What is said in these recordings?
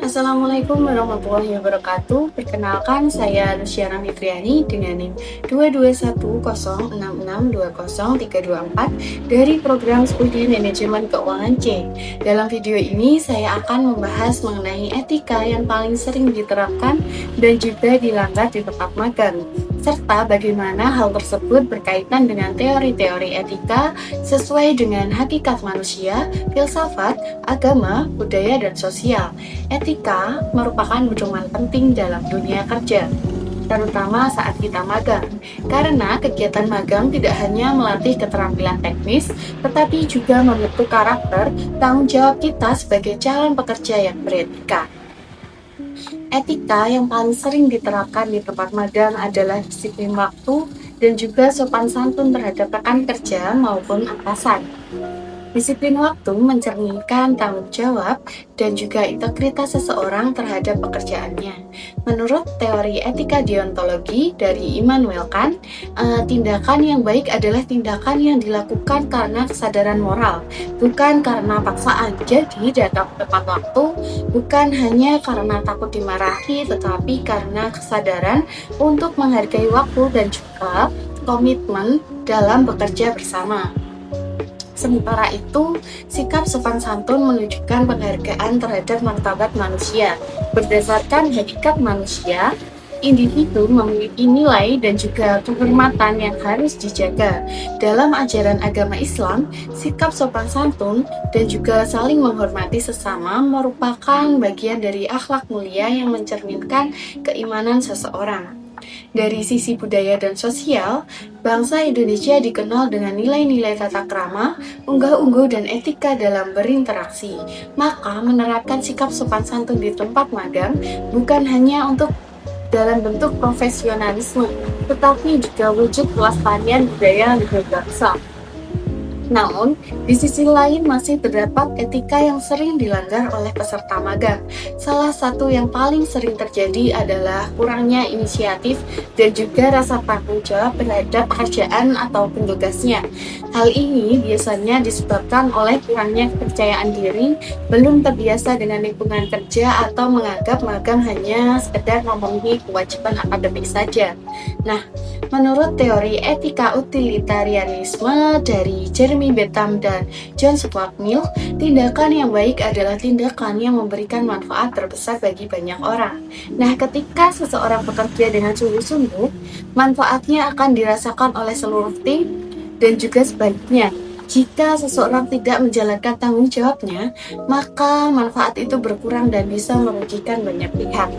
Assalamualaikum warahmatullahi wabarakatuh. Perkenalkan, saya Luciana Fitriani dengan NIM 22106620324 dari Program Studi Manajemen Keuangan C. Dalam video ini, saya akan membahas mengenai etika yang paling sering diterapkan dan juga dilanggar di tempat magang, serta bagaimana hal tersebut berkaitan dengan teori-teori etika sesuai dengan hakikat manusia, filsafat, agama, budaya, dan sosial. Etika merupakan pedoman penting dalam dunia kerja, terutama saat kita magang, karena kegiatan magang tidak hanya melatih keterampilan teknis, tetapi juga membentuk karakter tanggung jawab kita sebagai calon pekerja yang beretika. Etika yang paling sering diterapkan di tempat magang adalah disiplin waktu dan juga sopan santun terhadap rekan kerja maupun atasan. Disiplin waktu mencerminkan tanggung jawab dan juga integritas seseorang terhadap pekerjaannya. Menurut teori etika deontologi dari Immanuel Kant, tindakan yang baik adalah tindakan yang dilakukan karena kesadaran moral, bukan karena paksaan. Jadi, datang tepat waktu bukan hanya karena takut dimarahi, tetapi karena kesadaran untuk menghargai waktu dan juga komitmen dalam bekerja bersama. Sementara itu, sikap sopan santun menunjukkan penghargaan terhadap martabat manusia. Berdasarkan hakikat manusia, individu memiliki nilai dan juga kehormatan yang harus dijaga. Dalam ajaran agama Islam, sikap sopan santun dan juga saling menghormati sesama merupakan bagian dari akhlak mulia yang mencerminkan keimanan seseorang. Dari sisi budaya dan sosial, bangsa Indonesia dikenal dengan nilai-nilai tata krama, unggah-ungguh, dan etika dalam berinteraksi. Maka, menerapkan sikap sopan santun di tempat magang bukan hanya untuk dalam bentuk profesionalisme, tetapi juga wujud pelestarian budaya luhur bangsa. Namun, di sisi lain masih terdapat etika yang sering dilanggar oleh peserta magang. Salah satu yang paling sering terjadi adalah kurangnya inisiatif dan juga rasa tanggung jawab terhadap pekerjaan atau tugasnya. Hal ini biasanya disebabkan oleh kurangnya kepercayaan diri, belum terbiasa dengan lingkungan kerja, atau menganggap magang hanya sekedar memenuhi kewajiban akademik saja. Nah, menurut teori etika utilitarianisme dari Jeremy Bentham dan John Stuart Mill, tindakan yang baik adalah tindakan yang memberikan manfaat terbesar bagi banyak orang. Nah, ketika seseorang bekerja dengan sungguh-sungguh, manfaatnya akan dirasakan oleh seluruh tim dan juga sebaliknya. Jika seseorang tidak menjalankan tanggung jawabnya, maka manfaat itu berkurang dan bisa merugikan banyak pihak.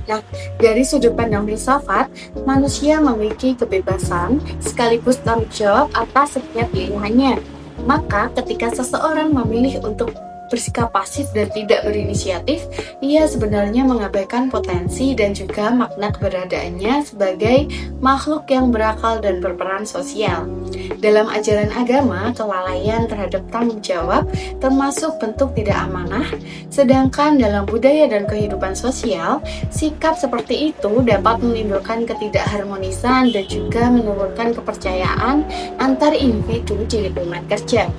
Nah, dari sudut pandang filsafat, manusia memiliki kebebasan sekaligus tanggung jawab atas setiap pilihannya. Maka, ketika seseorang memilih untuk bersikap pasif dan tidak berinisiatif, ia sebenarnya mengabaikan potensi dan juga makna keberadaannya sebagai makhluk yang berakal dan berperan sosial. Dalam ajaran agama, kelalaian terhadap tanggung jawab termasuk bentuk tidak amanah, sedangkan dalam budaya dan kehidupan sosial, sikap seperti itu dapat menimbulkan ketidakharmonisan dan juga menurunkan kepercayaan antar individu di lingkungan kerja.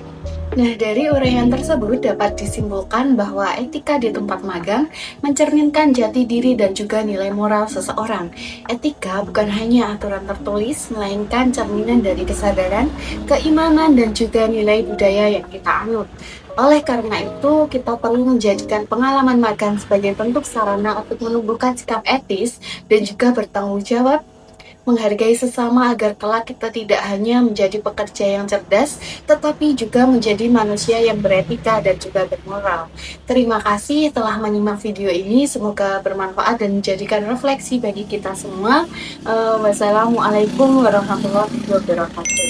Nah, dari uraian tersebut dapat disimpulkan bahwa etika di tempat magang mencerminkan jati diri dan juga nilai moral seseorang. Etika bukan hanya aturan tertulis, melainkan cerminan dari kesadaran, keimanan, dan juga nilai budaya yang kita anut. Oleh karena itu, kita perlu menjadikan pengalaman magang sebagai bentuk sarana untuk menumbuhkan sikap etis dan juga bertanggung jawab, menghargai sesama agar kelak kita tidak hanya menjadi pekerja yang cerdas, tetapi juga menjadi manusia yang beretika dan juga bermoral. Terima kasih telah menyimak video ini, semoga bermanfaat dan menjadikan refleksi bagi kita semua. Wassalamualaikum warahmatullahi wabarakatuh.